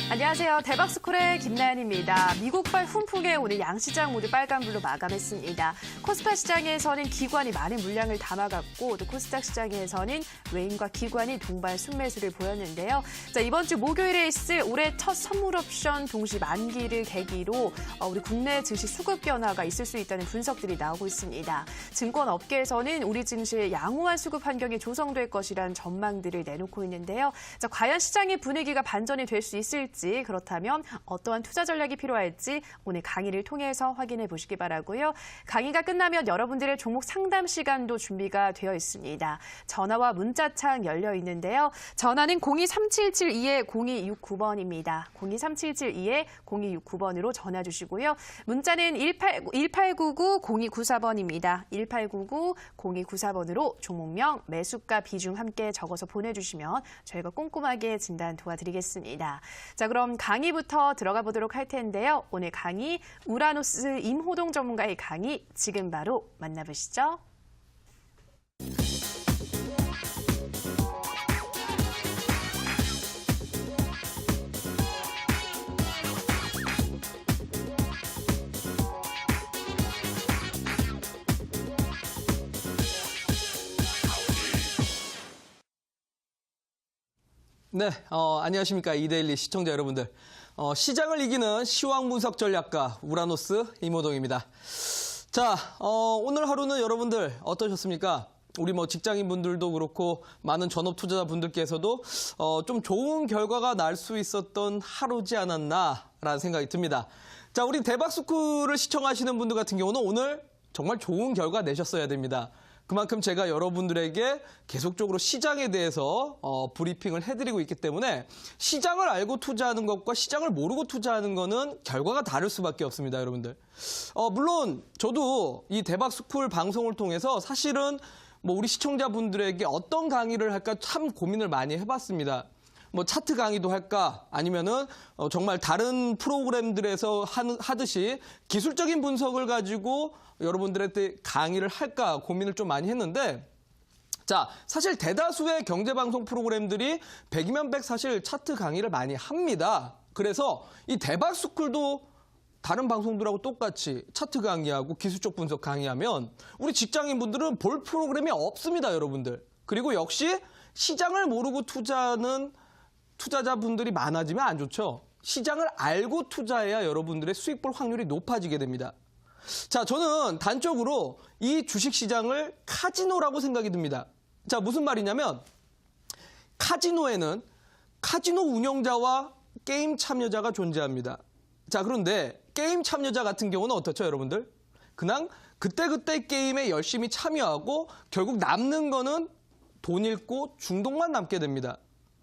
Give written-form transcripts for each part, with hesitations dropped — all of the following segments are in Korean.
안녕하세요. 대박스쿨의 김나연입니다. 미국발 훈풍에 오늘 양시장 모두 빨간불로 마감했습니다. 코스파 시장에서는 기관이 많은 물량을 담아갔고 또 코스닥 시장에서는 외인과 기관이 동반 순매수를 보였는데요. 자, 이번 주 목요일에 있을 올해 첫 선물 옵션 동시 만기를 계기로 우리 국내 증시 수급 변화가 있을 수 있다는 분석들이 나오고 있습니다. 증권업계에서는 우리 증시의 양호한 수급 환경이 조성될 것이라는 전망들을 내놓고 있는데요. 자, 과연 시장의 분위기가 반전이 될 수 있을지, 그렇다면 어떠한 투자 전략이 필요할지 오늘 강의를 통해서 확인해 보시기 바라고요. 강의가 끝나면 여러분들의 종목 상담 시간도 준비가 되어 있습니다. 전화와 문자창 열려 있는데요. 전화는 023772-0269번입니다. 023772-0269번으로 전화 주시고요. 문자는 1899-0294번입니다. 1899-0294번으로 종목명, 매수가, 비중 함께 적어서 보내주시면 저희가 꼼꼼하게 진단 도와드리겠습니다. 자, 그럼 강의부터 들어가 보도록 할 텐데요. 오늘 강의 우라노스 임호동 전문가의 강의 지금 바로 만나보시죠. 네, 안녕하십니까. 이데일리 시청자 여러분들. 시장을 이기는 시황 분석 전략가 우라노스 임호동입니다. 자, 오늘 하루는 여러분들 어떠셨습니까? 우리 직장인분들도 그렇고 많은 전업 투자자분들께서도 좀 좋은 결과가 날 수 있었던 하루지 않았나라는 생각이 듭니다. 자, 우리 대박스쿨을 시청하시는 분들 같은 경우는 오늘 정말 좋은 결과 내셨어야 됩니다. 그만큼 제가 여러분들에게 계속적으로 시장에 대해서 브리핑을 해드리고 있기 때문에 시장을 알고 투자하는 것과 시장을 모르고 투자하는 거는 결과가 다를 수밖에 없습니다, 여러분들. 물론 저도 이 대박스쿨 방송을 통해서 사실은 우리 시청자분들에게 어떤 강의를 할까 참 고민을 많이 해봤습니다. 차트 강의도 할까 아니면은 정말 다른 프로그램들에서 하듯이 기술적인 분석을 가지고 여러분들한테 강의를 할까 고민을 좀 많이 했는데, 자, 사실 대다수의 경제방송 프로그램들이 100이면 100 사실 차트 강의를 많이 합니다. 그래서 이 대박스쿨도 다른 방송들하고 똑같이 차트 강의하고 기술적 분석 강의하면 우리 직장인분들은 볼 프로그램이 없습니다, 여러분들. 그리고 역시 시장을 모르고 투자하는 투자자분들이 많아지면 안 좋죠. 시장을 알고 투자해야 여러분들의 수익 볼 확률이 높아지게 됩니다. 자, 저는 단적으로 이 주식시장을 카지노라고 생각이 듭니다. 자, 무슨 말이냐면 카지노에는 카지노 운영자와 게임 참여자가 존재합니다. 자, 그런데 게임 참여자 같은 경우는 어떻죠, 여러분들? 그냥 그때그때 게임에 열심히 참여하고 결국 남는 거는 돈 잃고 중독만 남게 됩니다.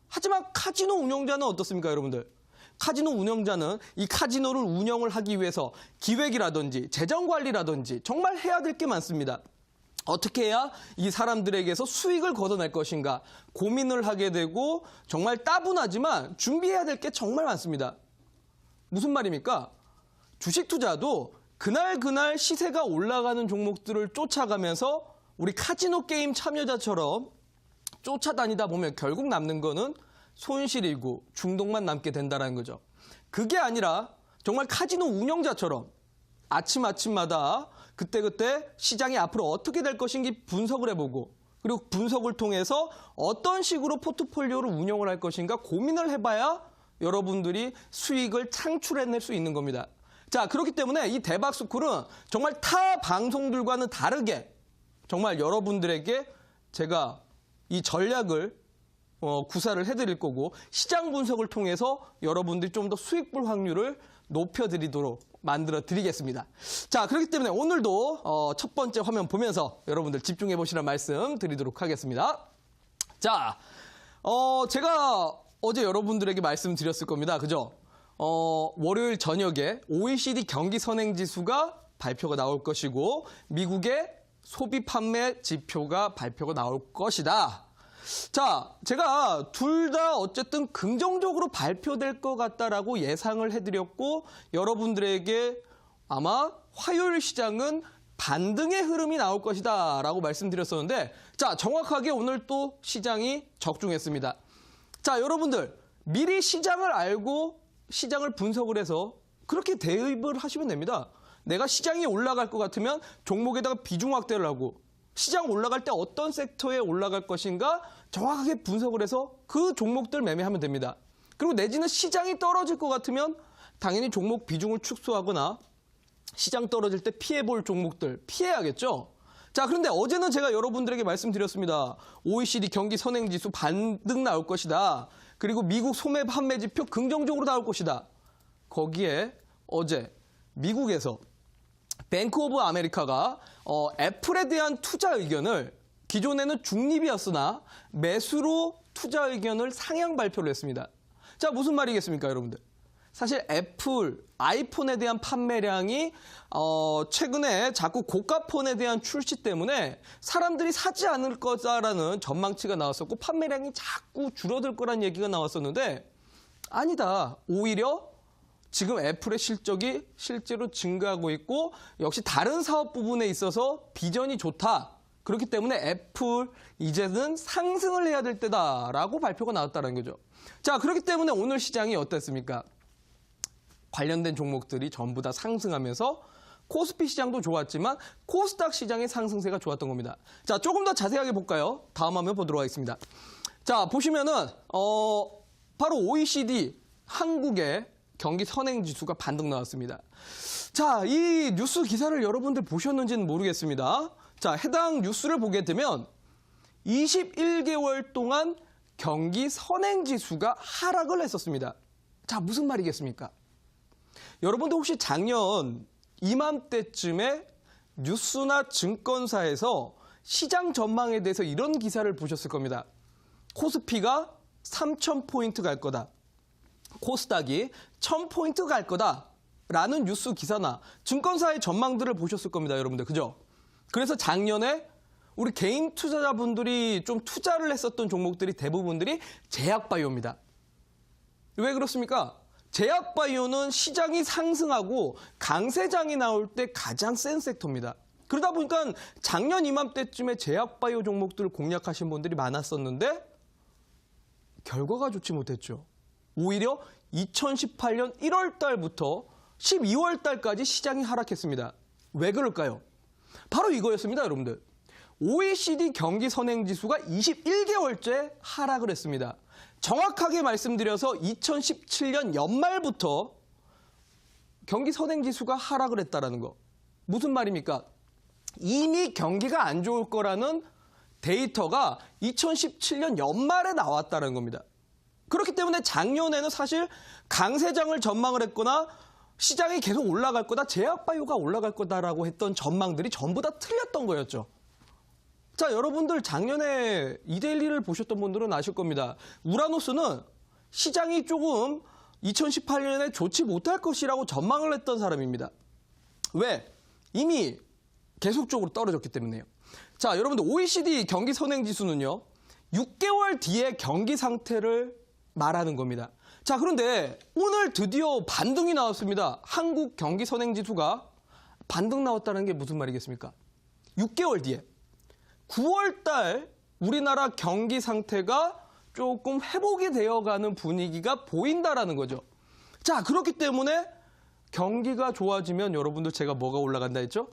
하지만 카지노 운영자는 어떻습니까, 여러분들? 카지노 운영자는 이 카지노를 운영을 하기 위해서 기획이라든지 재정관리라든지 정말 해야 될 게 많습니다. 어떻게 해야 이 사람들에게서 수익을 걷어낼 것인가 고민을 하게 되고 정말 따분하지만 준비해야 될 게 정말 많습니다. 무슨 말입니까? 주식 투자도 그날 시세가 올라가는 종목들을 쫓아가면서 우리 카지노 게임 참여자처럼 쫓아다니다 보면 결국 남는 거는 손실이고 중독만 남게 된다는 거죠. 그게 아니라 정말 카지노 운영자처럼 아침마다 그때그때 시장이 앞으로 어떻게 될 것인지 분석을 해보고 그리고 분석을 통해서 어떤 식으로 포트폴리오를 운영을 할 것인가 고민을 해봐야 여러분들이 수익을 창출해낼 수 있는 겁니다. 자, 그렇기 때문에 이 대박스쿨은 정말 타 방송들과는 다르게 정말 여러분들에게 제가 이 전략을 구사를 해드릴 거고 시장 분석을 통해서 여러분들이 좀 더 수익볼 확률을 높여드리도록 만들어 드리겠습니다. 자, 그렇기 때문에 오늘도 첫 번째 화면 보면서 여러분들 집중해 보시라는 말씀 드리도록 하겠습니다. 자, 제가 어제 여러분들에게 말씀드렸을 겁니다. 그죠? 월요일 저녁에 OECD 경기 선행지수가 발표가 나올 것이고 미국의 소비 판매 지표가 발표가 나올 것이다. 자, 제가 둘 다 어쨌든 긍정적으로 발표될 것 같다라고 예상을 해드렸고 여러분들에게 아마 화요일 시장은 반등의 흐름이 나올 것이다 라고 말씀드렸었는데 자, 정확하게 오늘 또 시장이 적중했습니다. 자, 여러분들 미리 시장을 알고 시장을 분석을 해서 그렇게 대입을 하시면 됩니다. 내가 시장이 올라갈 것 같으면 종목에다가 비중 확대를 하고 시장 올라갈 때 어떤 섹터에 올라갈 것인가 정확하게 분석을 해서 그 종목들 매매하면 됩니다. 그리고 내지는 시장이 떨어질 것 같으면 당연히 종목 비중을 축소하거나 시장 떨어질 때 피해볼 종목들 피해야겠죠. 자, 그런데 어제는 제가 여러분들에게 말씀드렸습니다. OECD 경기 선행지수 반등 나올 것이다. 그리고 미국 소매 판매 지표 긍정적으로 나올 것이다. 거기에 어제 미국에서 뱅크 오브 아메리카가 애플에 대한 투자 의견을 기존에는 중립이었으나 매수로 투자 의견을 상향 발표를 했습니다. 자, 무슨 말이겠습니까, 여러분들? 사실 애플, 아이폰에 대한 판매량이 최근에 자꾸 고가 폰에 대한 출시 때문에 사람들이 사지 않을 거다라는 전망치가 나왔었고 판매량이 자꾸 줄어들 거란 얘기가 나왔었는데 아니다. 오히려 지금 애플의 실적이 실제로 증가하고 있고 역시 다른 사업 부분에 있어서 비전이 좋다. 그렇기 때문에 애플 이제는 상승을 해야 될 때다라고 발표가 나왔다는 거죠. 자, 그렇기 때문에 오늘 시장이 어땠습니까? 관련된 종목들이 전부 다 상승하면서 코스피 시장도 좋았지만 코스닥 시장의 상승세가 좋았던 겁니다. 자, 조금 더 자세하게 볼까요? 다음 화면 보도록 하겠습니다. 자, 보시면은 바로 OECD 한국의 경기 선행지수가 반등 나왔습니다. 자, 이 뉴스 기사를 여러분들 보셨는지는 모르겠습니다. 자, 해당 뉴스를 보게 되면 21개월 동안 경기 선행지수가 하락을 했었습니다. 자, 무슨 말이겠습니까? 여러분들 혹시 작년 이맘때쯤에 뉴스나 증권사에서 시장 전망에 대해서 이런 기사를 보셨을 겁니다. 코스피가 3,000포인트 갈 거다. 코스닥이 1,000포인트 갈 거다라는 뉴스 기사나 증권사의 전망들을 보셨을 겁니다, 여러분들. 그죠? 그래서 작년에 우리 개인 투자자분들이 좀 투자를 했었던 종목들이 대부분들이 제약바이오입니다. 왜 그렇습니까? 제약바이오는 시장이 상승하고 강세장이 나올 때 가장 센 섹터입니다. 그러다 보니까 작년 이맘때쯤에 제약바이오 종목들을 공략하신 분들이 많았었는데 결과가 좋지 못했죠. 오히려 2018년 1월 달부터 12월 달까지 시장이 하락했습니다. 왜 그럴까요? 바로 이거였습니다, 여러분들. OECD 경기 선행지수가 21개월째 하락을 했습니다. 정확하게 말씀드려서 2017년 연말부터 경기 선행지수가 하락을 했다는 거. 무슨 말입니까? 이미 경기가 안 좋을 거라는 데이터가 2017년 연말에 나왔다는 겁니다. 그렇기 때문에 작년에는 사실 강세장을 전망을 했거나 시장이 계속 올라갈 거다, 제약바이오가 올라갈 거다라고 했던 전망들이 전부 다 틀렸던 거였죠. 자, 여러분들 작년에 이데일리를 보셨던 분들은 아실 겁니다. 우라노스는 시장이 조금 2018년에 좋지 못할 것이라고 전망을 했던 사람입니다. 왜? 이미 계속적으로 떨어졌기 때문에요. 자, 여러분들 OECD 경기 선행지수는요. 6개월 뒤에 경기 상태를 말하는 겁니다. 자, 그런데 오늘 드디어 반등이 나왔습니다. 한국 경기 선행지수가 반등 나왔다는 게 무슨 말이겠습니까? 6개월 뒤에. 9월 달 우리나라 경기 상태가 조금 회복이 되어가는 분위기가 보인다라는 거죠. 자, 그렇기 때문에 경기가 좋아지면 여러분들 제가 뭐가 올라간다 했죠?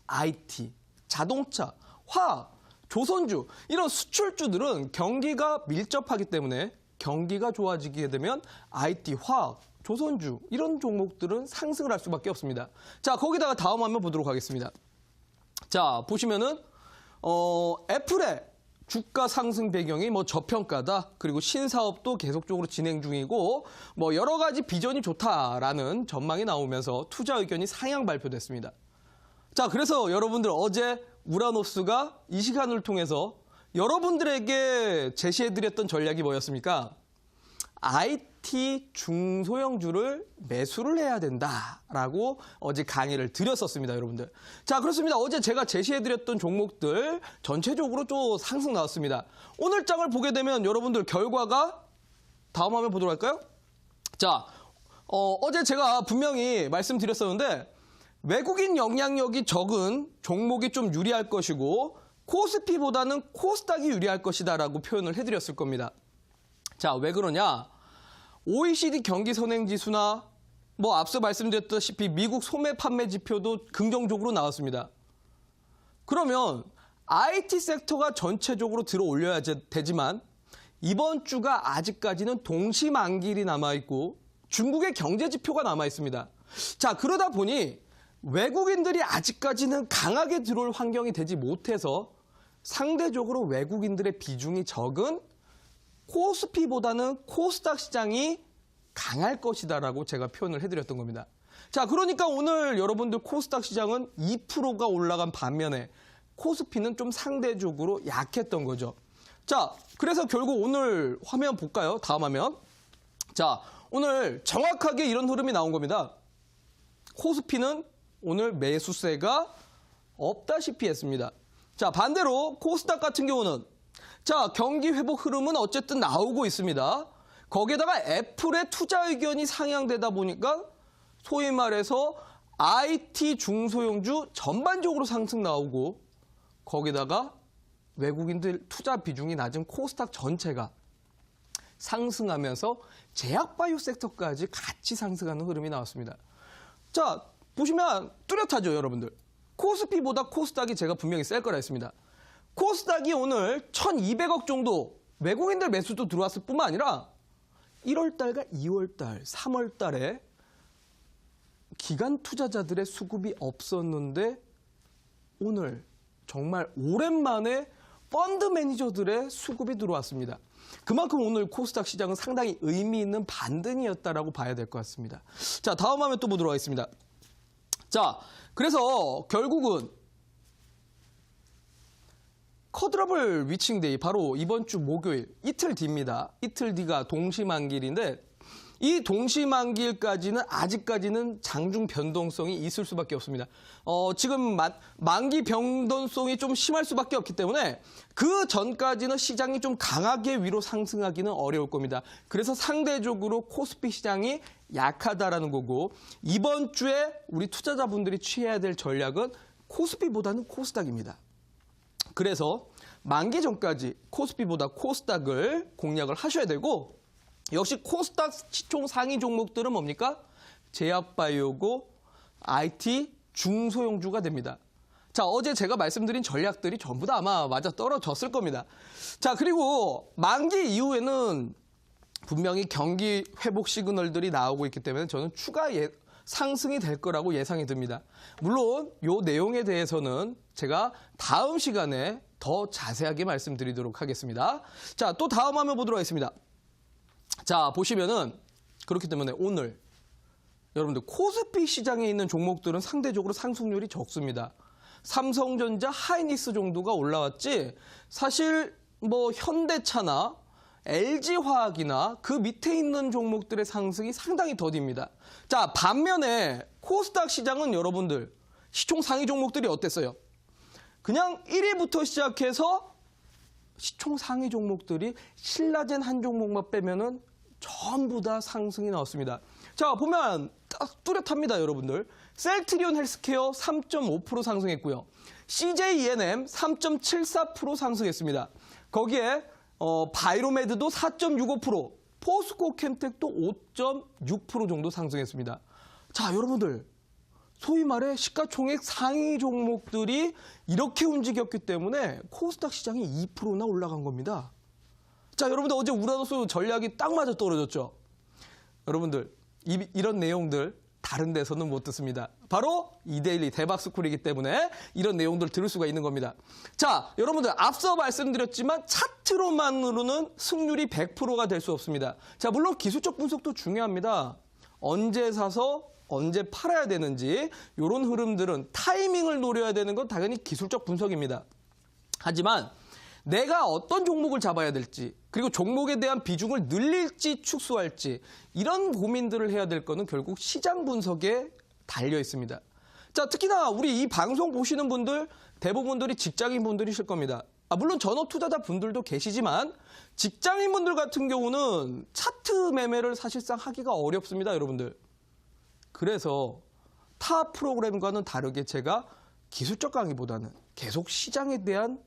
IT, 자동차, 화학, 조선주 이런 수출주들은 경기가 밀접하기 때문에 경기가 좋아지게 되면 IT, 화학, 조선주 이런 종목들은 상승을 할 수밖에 없습니다. 자, 거기다가 다음 화면 보도록 하겠습니다. 자, 보시면은 애플의 주가 상승 배경이 뭐 저평가다. 그리고 신사업도 계속적으로 진행 중이고 뭐 여러 가지 비전이 좋다라는 전망이 나오면서 투자 의견이 상향 발표됐습니다. 자, 그래서 여러분들 어제 우라노스가 이 시간을 통해서 여러분들에게 제시해드렸던 전략이 뭐였습니까? IT 중소형주를 매수를 해야 된다라고 어제 강의를 드렸었습니다, 여러분들. 자, 그렇습니다. 어제 제가 제시해드렸던 종목들 전체적으로 좀 상승 나왔습니다. 오늘 장을 보게 되면 여러분들 결과가 다음 화면 보도록 할까요? 자, 어제 제가 분명히 말씀드렸었는데 외국인 영향력이 적은 종목이 좀 유리할 것이고 코스피보다는 코스닥이 유리할 것이다라고 표현을 해드렸을 겁니다. 자, 왜 그러냐? OECD 경기 선행 지수나 뭐 앞서 말씀드렸다시피 미국 소매 판매 지표도 긍정적으로 나왔습니다. 그러면 IT 섹터가 전체적으로 들어 올려야 되지만 이번 주가 아직까지는 동시만길이 남아있고 중국의 경제 지표가 남아있습니다. 자, 그러다 보니 외국인들이 아직까지는 강하게 들어올 환경이 되지 못해서 상대적으로 외국인들의 비중이 적은 코스피보다는 코스닥 시장이 강할 것이다라고 제가 표현을 해드렸던 겁니다. 자, 그러니까 오늘 여러분들 코스닥 시장은 2%가 올라간 반면에 코스피는 좀 상대적으로 약했던 거죠. 자, 그래서 결국 오늘 화면 볼까요? 다음 화면. 자, 오늘 정확하게 이런 흐름이 나온 겁니다. 코스피는 오늘 매수세가 없다시피 했습니다. 자, 반대로 코스닥 같은 경우는 자, 경기 회복 흐름은 어쨌든 나오고 있습니다. 거기에다가 애플의 투자 의견이 상향되다 보니까 소위 말해서 IT 중소형주 전반적으로 상승 나오고 거기다가 외국인들 투자 비중이 낮은 코스닥 전체가 상승하면서 제약바이오 섹터까지 같이 상승하는 흐름이 나왔습니다. 자, 보시면 뚜렷하죠, 여러분들. 코스피보다 코스닥이 제가 분명히 셀 거라 했습니다. 코스닥이 오늘 1,200억 정도 외국인들 매수도 들어왔을 뿐만 아니라 1월달과 2월달, 3월달에 기관 투자자들의 수급이 없었는데 오늘 정말 오랜만에 펀드 매니저들의 수급이 들어왔습니다. 그만큼 오늘 코스닥 시장은 상당히 의미 있는 반등이었다라고 봐야 될 것 같습니다. 자, 다음 화면 또 보도록 하겠습니다. 자, 그래서 결국은 쿼드러블 위칭데이 바로 이번 주 목요일 이틀 뒤입니다. 이틀 뒤가 동시만길인데 이 동시만길까지는 아직까지는 장중 변동성이 있을 수밖에 없습니다. 지금 만기 변동성이 좀 심할 수밖에 없기 때문에 그 전까지는 시장이 좀 강하게 위로 상승하기는 어려울 겁니다. 그래서 상대적으로 코스피 시장이 약하다라는 거고 이번 주에 우리 투자자분들이 취해야 될 전략은 코스피보다는 코스닥입니다. 그래서 만기 전까지 코스피보다 코스닥을 공략을 하셔야 되고 역시 코스닥 시총 상위 종목들은 뭡니까? 제약바이오고 IT 중소형주가 됩니다. 자, 어제 제가 말씀드린 전략들이 전부 다 아마 맞아 떨어졌을 겁니다. 자, 그리고 만기 이후에는 분명히 경기 회복 시그널들이 나오고 있기 때문에 저는 추가 상승이 될 거라고 예상이 듭니다. 물론 이 내용에 대해서는 제가 다음 시간에 더 자세하게 말씀드리도록 하겠습니다. 자, 또 다음 화면 보도록 하겠습니다. 자, 보시면은 그렇기 때문에 오늘 여러분들 코스피 시장에 있는 종목들은 상대적으로 상승률이 적습니다. 삼성전자, 하이닉스 정도가 올라왔지 사실 뭐 현대차나 LG화학이나 그 밑에 있는 종목들의 상승이 상당히 더딥니다. 자, 반면에 코스닥 시장은 여러분들 시총 상위 종목들이 어땠어요? 그냥 1위부터 시작해서 시총 상위 종목들이 신라젠 한 종목만 빼면은 전부 다 상승이 나왔습니다. 자, 보면 딱 뚜렷합니다, 여러분들. 셀트리온 헬스케어 3.5% 상승했고요. CJENM 3.74% 상승했습니다. 거기에 바이로메드도 4.65%, 포스코 캠텍도 5.6% 정도 상승했습니다. 자, 여러분들. 소위 말해 시가총액 상위 종목들이 이렇게 움직였기 때문에 코스닥 시장이 2%나 올라간 겁니다. 자, 여러분들 어제 우라노스 전략이 딱 맞아 떨어졌죠? 여러분들 이런 내용들 다른 데서는 못 듣습니다. 바로 이데일리 대박스쿨이기 때문에 이런 내용들 들을 수가 있는 겁니다. 자, 여러분들 앞서 말씀드렸지만 차트로만으로는 승률이 100%가 될 수 없습니다. 자, 물론 기술적 분석도 중요합니다. 언제 사서 언제 팔아야 되는지 이런 흐름들은 타이밍을 노려야 되는 건 당연히 기술적 분석입니다. 하지만 내가 어떤 종목을 잡아야 될지 그리고 종목에 대한 비중을 늘릴지 축소할지 이런 고민들을 해야 될 거는 결국 시장 분석에 달려 있습니다. 자, 특히나 우리 이 방송 보시는 분들 대부분들이 직장인 분들이실 겁니다. 물론 전업 투자자 분들도 계시지만 직장인 분들 같은 경우는 차트 매매를 사실상 하기가 어렵습니다, 여러분들. 그래서 타 프로그램과는 다르게 제가 기술적 강의보다는 계속 시장에 대한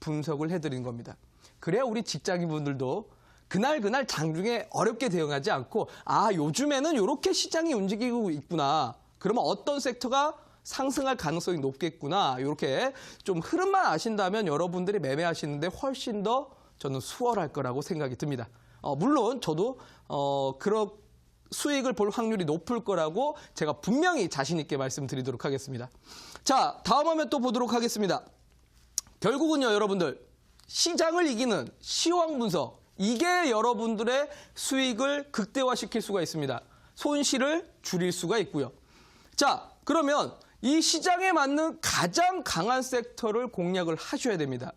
분석을 해드리는 겁니다. 그래야 우리 직장인분들도 그날 장중에 어렵게 대응하지 않고 요즘에는 이렇게 시장이 움직이고 있구나. 그러면 어떤 섹터가 상승할 가능성이 높겠구나. 이렇게 좀 흐름만 아신다면 여러분들이 매매하시는데 훨씬 더 저는 수월할 거라고 생각이 듭니다. 물론 저도 그런 수익을 볼 확률이 높을 거라고 제가 분명히 자신 있게 말씀드리도록 하겠습니다. 자, 다음 화면 또 보도록 하겠습니다. 결국은요, 여러분들 시장을 이기는 시황 분석, 이게 여러분들의 수익을 극대화시킬 수가 있습니다. 손실을 줄일 수가 있고요. 자, 그러면 이 시장에 맞는 가장 강한 섹터를 공략을 하셔야 됩니다.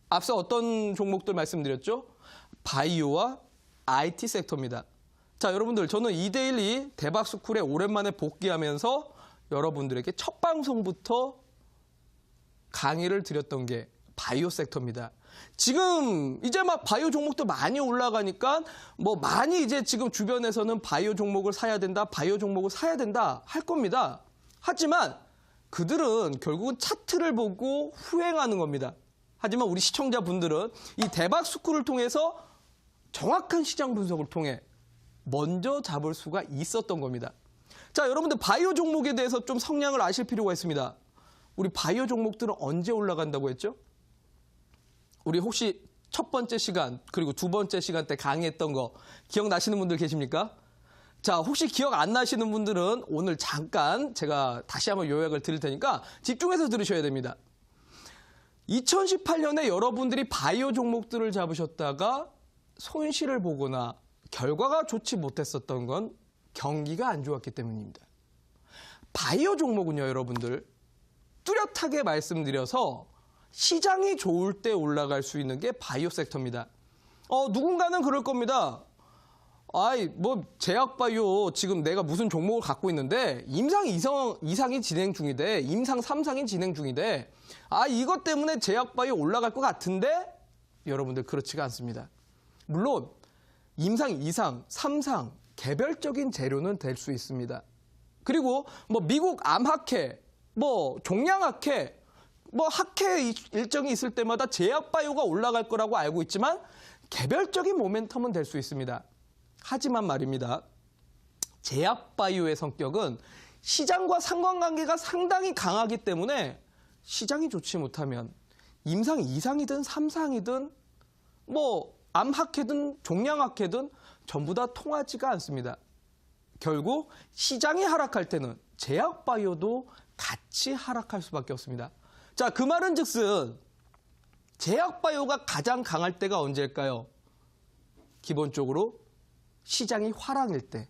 앞서 어떤 종목들 말씀드렸죠? 바이오와 IT 섹터입니다. 자, 여러분들 저는 이데일리 대박스쿨에 오랜만에 복귀하면서 여러분들에게 첫 방송부터 강의를 드렸던 게 바이오 섹터입니다. 지금 이제 막 바이오 종목도 많이 올라가니까 많이 이제 지금 주변에서는 바이오 종목을 사야 된다, 바이오 종목을 사야 된다 할 겁니다. 하지만 그들은 결국은 차트를 보고 후행하는 겁니다. 하지만 우리 시청자분들은 이 대박스쿨을 통해서 정확한 시장 분석을 통해 먼저 잡을 수가 있었던 겁니다. 자, 여러분들 바이오 종목에 대해서 좀 성향을 아실 필요가 있습니다. 우리 바이오 종목들은 언제 올라간다고 했죠? 우리 혹시 첫 번째 시간 그리고 두 번째 시간 때 강의했던 거 기억나시는 분들 계십니까? 자, 혹시 기억 안 나시는 분들은 오늘 잠깐 제가 다시 한번 요약을 드릴 테니까 집중해서 들으셔야 됩니다. 2018년에 여러분들이 바이오 종목들을 잡으셨다가 손실을 보거나 결과가 좋지 못했었던 건 경기가 안 좋았기 때문입니다. 바이오 종목은요, 여러분들 뚜렷하게 말씀드려서 시장이 좋을 때 올라갈 수 있는 게 바이오 섹터입니다. 누군가는 그럴 겁니다. 제약바이오 지금 내가 무슨 종목을 갖고 있는데 임상 2상이 진행 중이대. 임상 3상이 진행 중이대. 이것 때문에 제약바이오 올라갈 것 같은데 여러분들 그렇지가 않습니다. 물론 임상 2상, 3상 개별적인 재료는 될 수 있습니다. 그리고 미국 암학회, 종양학회, 학회 일정이 있을 때마다 제약바이오가 올라갈 거라고 알고 있지만 개별적인 모멘텀은 될 수 있습니다. 하지만 말입니다. 제약바이오의 성격은 시장과 상관관계가 상당히 강하기 때문에 시장이 좋지 못하면 임상 2상이든 3상이든 암학회든 종양학회든 전부 다 통하지가 않습니다. 결국 시장이 하락할 때는 제약바이오도 같이 하락할 수밖에 없습니다. 자, 그 말은 즉슨 제약바이오가 가장 강할 때가 언제일까요? 기본적으로 시장이 화랑일 때.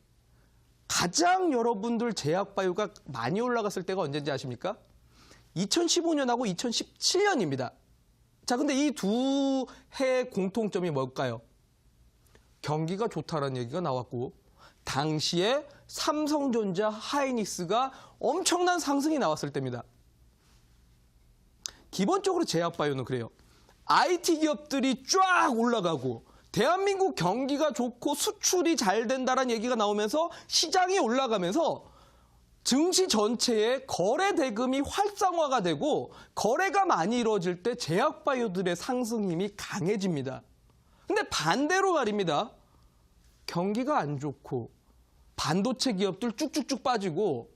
가장 여러분들 제약바이오가 많이 올라갔을 때가 언제인지 아십니까? 2015년하고 2017년입니다. 자, 근데 이 두 해의 공통점이 뭘까요? 경기가 좋다라는 얘기가 나왔고 당시에 삼성전자, 하이닉스가 엄청난 상승이 나왔을 때입니다. 기본적으로 제약바이오는 그래요. IT 기업들이 쫙 올라가고 대한민국 경기가 좋고 수출이 잘 된다는 얘기가 나오면서 시장이 올라가면서 증시 전체의 거래 대금이 활성화가 되고 거래가 많이 이루어질 때 제약바이오들의 상승 힘이 강해집니다. 근데 반대로 말입니다. 경기가 안 좋고 반도체 기업들 쭉쭉쭉 빠지고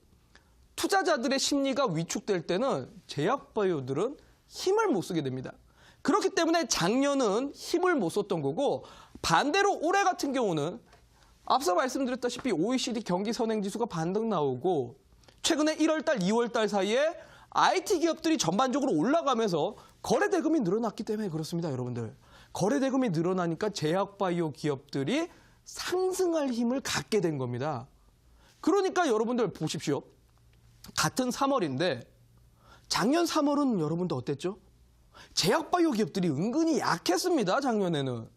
투자자들의 심리가 위축될 때는 제약바이오들은 힘을 못 쓰게 됩니다. 그렇기 때문에 작년은 힘을 못 썼던 거고 반대로 올해 같은 경우는 앞서 말씀드렸다시피 OECD 경기 선행지수가 반등 나오고 최근에 1월달, 2월달 사이에 IT 기업들이 전반적으로 올라가면서 거래 대금이 늘어났기 때문에 그렇습니다, 여러분들. 거래 대금이 늘어나니까 제약바이오 기업들이 상승할 힘을 갖게 된 겁니다. 그러니까 여러분들 보십시오. 같은 3월인데 작년 3월은 여러분들 어땠죠? 제약바이오 기업들이 은근히 약했습니다, 작년에는.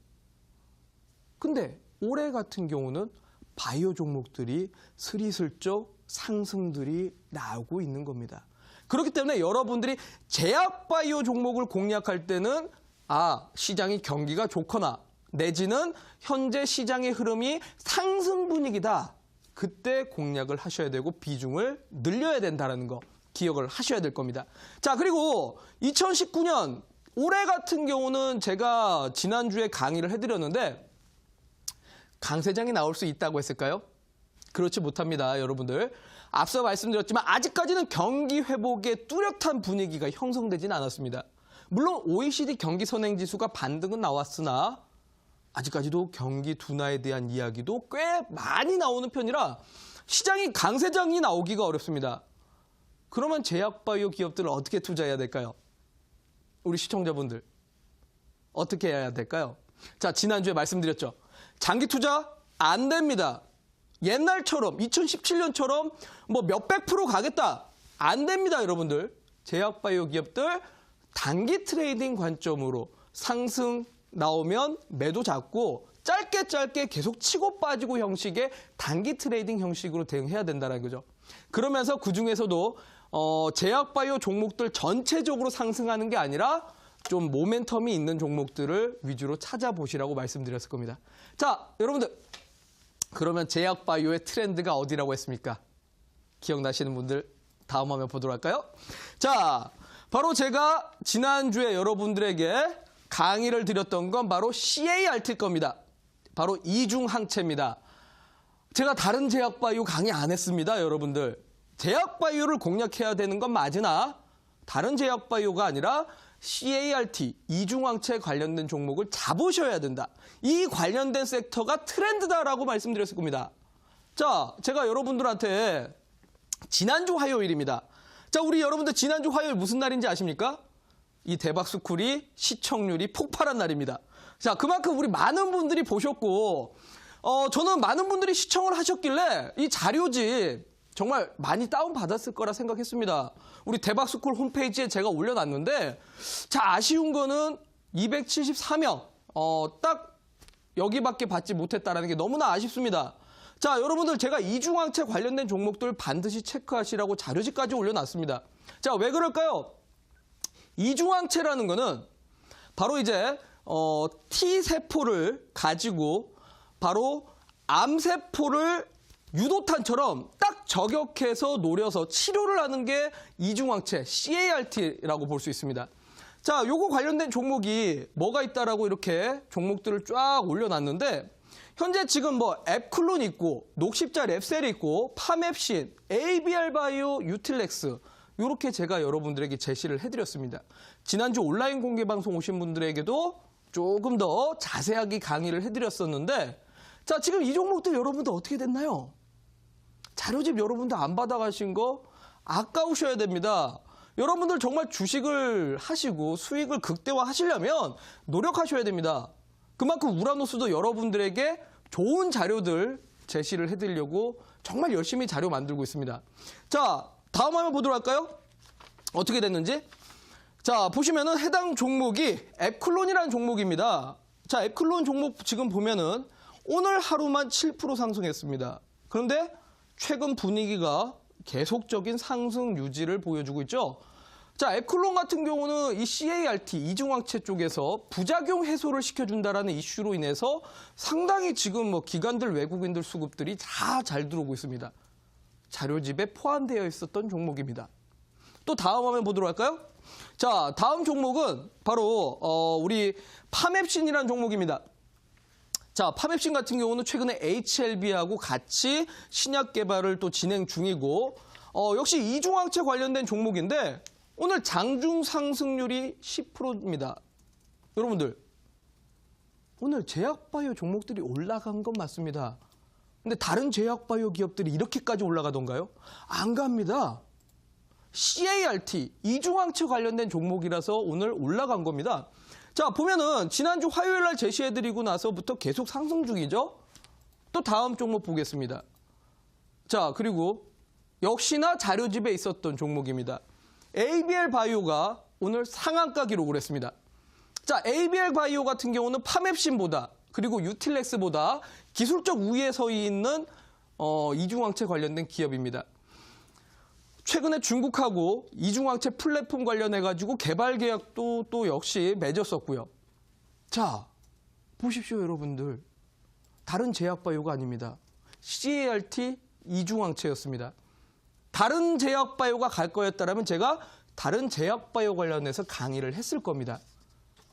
근데 올해 같은 경우는 바이오 종목들이 스리슬쩍 상승들이 나오고 있는 겁니다. 그렇기 때문에 여러분들이 제약바이오 종목을 공략할 때는 시장이 경기가 좋거나 내지는 현재 시장의 흐름이 상승 분위기다. 그때 공략을 하셔야 되고 비중을 늘려야 된다는 거 기억을 하셔야 될 겁니다. 자, 그리고 2019년 올해 같은 경우는 제가 지난주에 강의를 해드렸는데 강세장이 나올 수 있다고 했을까요? 그렇지 못합니다, 여러분들. 앞서 말씀드렸지만 아직까지는 경기 회복의 뚜렷한 분위기가 형성되지는 않았습니다. 물론 OECD 경기 선행지수가 반등은 나왔으나 아직까지도 경기 둔화에 대한 이야기도 꽤 많이 나오는 편이라 시장이 강세장이 나오기가 어렵습니다. 그러면 제약바이오 기업들을 어떻게 투자해야 될까요? 우리 시청자분들 어떻게 해야 될까요? 자, 지난주에 말씀드렸죠. 장기 투자 안 됩니다. 옛날처럼 2017년처럼 뭐 몇백 프로 가겠다. 안 됩니다, 여러분들. 제약바이오 기업들 단기 트레이딩 관점으로 상승 나오면 매도 잡고 짧게 계속 치고 빠지고 형식의 단기 트레이딩 형식으로 대응해야 된다는 거죠. 그러면서 그중에서도 제약바이오 종목들 전체적으로 상승하는 게 아니라 좀 모멘텀이 있는 종목들을 위주로 찾아보시라고 말씀드렸을 겁니다. 자, 여러분들. 그러면 제약바이오의 트렌드가 어디라고 했습니까? 기억나시는 분들 다음 화면 보도록 할까요? 자, 바로 제가 지난주에 여러분들에게 강의를 드렸던 건 바로 CART일 겁니다. 바로 이중항체입니다. 제가 다른 제약바이오 강의 안 했습니다, 여러분들. 제약바이오를 공략해야 되는 건 맞으나 다른 제약바이오가 아니라 CART, 이중항체 관련된 종목을 잡으셔야 된다. 이 관련된 섹터가 트렌드다라고 말씀드렸을 겁니다. 자, 제가 여러분들한테 지난주 화요일입니다. 자, 우리 여러분들 지난주 화요일 무슨 날인지 아십니까? 이 대박스쿨이 시청률이 폭발한 날입니다. 자, 그만큼 우리 많은 분들이 보셨고, 저는 많은 분들이 시청을 하셨길래 이 자료집 정말 많이 다운받았을 거라 생각했습니다. 우리 대박스쿨 홈페이지에 제가 올려놨는데, 자, 아쉬운 거는 274명, 딱 여기밖에 받지 못했다는 게 너무나 아쉽습니다. 자, 여러분들 제가 이중항체 관련된 종목들 반드시 체크하시라고 자료집까지 올려놨습니다. 자, 왜 그럴까요? 이중항체라는 거는 바로 이제 T세포를 가지고 바로 암세포를 유도탄처럼 딱 저격해서 노려서 치료를 하는 게 이중항체 CART라고 볼 수 있습니다. 자, 요거 관련된 종목이 뭐가 있다라고 이렇게 종목들을 쫙 올려놨는데 현재 지금 뭐 앱클론 있고 녹십자 랩셀이 있고 파맵신, ABR바이오, 유틸렉스 이렇게 제가 여러분들에게 제시를 해드렸습니다. 지난주 온라인 공개 방송 오신 분들에게도 조금 더 자세하게 강의를 해드렸었는데 자, 지금 이 종목들 여러분들 어떻게 됐나요? 자료집 여러분들 안 받아가신 거 아까우셔야 됩니다. 여러분들 정말 주식을 하시고 수익을 극대화하시려면 노력하셔야 됩니다. 그만큼 우라노스도 여러분들에게 좋은 자료들 제시를 해드리려고 정말 열심히 자료 만들고 있습니다. 자, 다음 화면 보도록 할까요? 어떻게 됐는지. 자, 보시면은 해당 종목이 앱클론이라는 종목입니다. 자, 앱클론 종목 지금 보면은 오늘 하루만 7% 상승했습니다. 그런데 최근 분위기가 계속적인 상승 유지를 보여주고 있죠. 자, 앱클론 같은 경우는 이 CART, 이중항체 쪽에서 부작용 해소를 시켜준다라는 이슈로 인해서 상당히 지금 뭐 기관들, 외국인들 수급들이 다 잘 들어오고 있습니다. 자료집에 포함되어 있었던 종목입니다. 또 다음 화면 보도록 할까요? 자, 다음 종목은 바로 우리 파맵신이라는 종목입니다. 자, 파맵신 같은 경우는 최근에 HLB하고 같이 신약 개발을 또 진행 중이고 역시 이중항체 관련된 종목인데 오늘 장중 상승률이 10%입니다. 여러분들 오늘 제약바이오 종목들이 올라간 건 맞습니다. 근데 다른 제약바이오 기업들이 이렇게까지 올라가던가요? 안 갑니다. CART, 이중항체 관련된 종목이라서 오늘 올라간 겁니다. 자, 보면은 지난주 화요일 날 제시해드리고 나서부터 계속 상승 중이죠. 또 다음 종목 보겠습니다. 자, 그리고 역시나 자료집에 있었던 종목입니다. ABL 바이오가 오늘 상한가 기록을 했습니다. 자, ABL 바이오 같은 경우는 파맵신보다 그리고 유틸렉스보다 기술적 우위에 서 있는 이중항체 관련된 기업입니다. 최근에 중국하고 이중항체 플랫폼 관련해가지고 개발 계약도 또 역시 맺었었고요. 자, 보십시오, 여러분들. 다른 제약바이오가 아닙니다. CART 이중항체였습니다. 다른 제약바이오가 갈 거였다면 제가 다른 제약바이오 관련해서 강의를 했을 겁니다.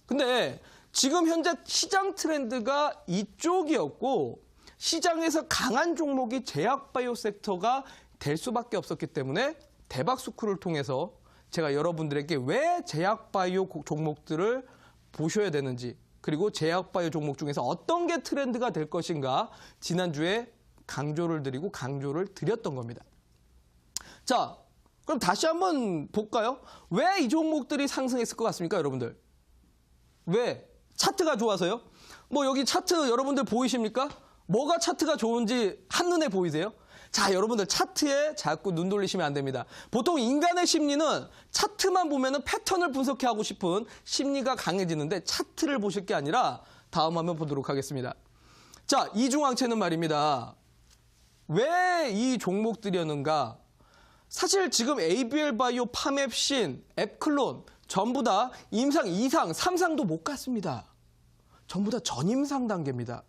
근데 지금 현재 시장 트렌드가 이쪽이었고 시장에서 강한 종목이 제약바이오 섹터가 될 수밖에 없었기 때문에 대박스쿨을 통해서 제가 여러분들에게 왜 제약바이오 종목들을 보셔야 되는지, 그리고 제약바이오 종목 중에서 어떤 게 트렌드가 될 것인가 지난주에 강조를 드렸던 겁니다. 자, 그럼 다시 한번 볼까요? 왜 이 종목들이 상승했을 것 같습니까, 여러분들? 왜? 차트가 좋아서요? 뭐 여기 차트 여러분들 보이십니까? 뭐가 차트가 좋은지 한눈에 보이세요? 자, 여러분들 차트에 자꾸 눈 돌리시면 안 됩니다. 보통 인간의 심리는 차트만 보면은 패턴을 분석하고 싶은 심리가 강해지는데 차트를 보실 게 아니라 다음 화면 보도록 하겠습니다. 자, 이중항체는 말입니다. 왜 이 종목들이었는가? 사실 지금 ABL 바이오, 파맵신, 앱클론 전부 다 임상 2상, 3상도 못 갔습니다. 전부 다 전임상 단계입니다.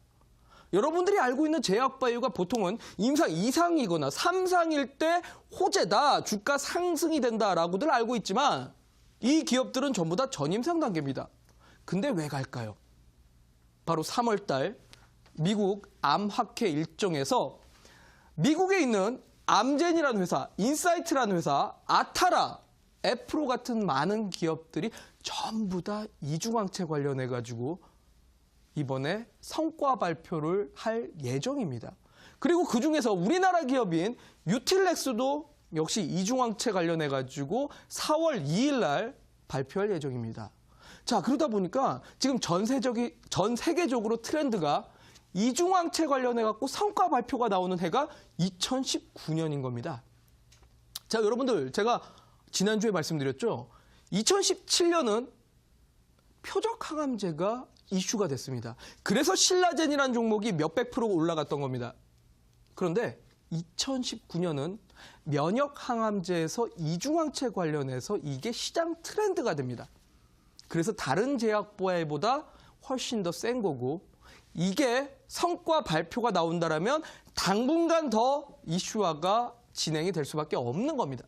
여러분들이 알고 있는 제약바이오가 보통은 임상 2상이거나 3상일 때 호재다, 주가 상승이 된다라고들 알고 있지만 이 기업들은 전부 다 전임상 단계입니다. 근데 왜 갈까요? 바로 3월 달 미국 암학회 일정에서 미국에 있는 암젠이라는 회사, 인사이트라는 회사, 아타라, 애프로 같은 많은 기업들이 전부 다 이중항체 관련해가지고 이번에 성과 발표를 할 예정입니다. 그리고 그중에서 우리나라 기업인 유틸렉스도 역시 이중항체 관련해가지고 4월 2일 날 발표할 예정입니다. 자, 그러다 보니까 지금 전 세계적으로 트렌드가 이중항체 관련해갖고 성과 발표가 나오는 해가 2019년인 겁니다. 자, 여러분들 제가 지난주에 말씀드렸죠. 2017년은 표적항암제가 이슈가 됐습니다. 그래서 신라젠이라는 종목이 몇백 프로 올라갔던 겁니다. 그런데 2019년은 면역항암제에서 이중항체 관련해서 이게 시장 트렌드가 됩니다. 그래서 다른 제약바이오보다 훨씬 더 센 거고 이게 성과 발표가 나온다라면 당분간 더 이슈화가 진행이 될 수밖에 없는 겁니다.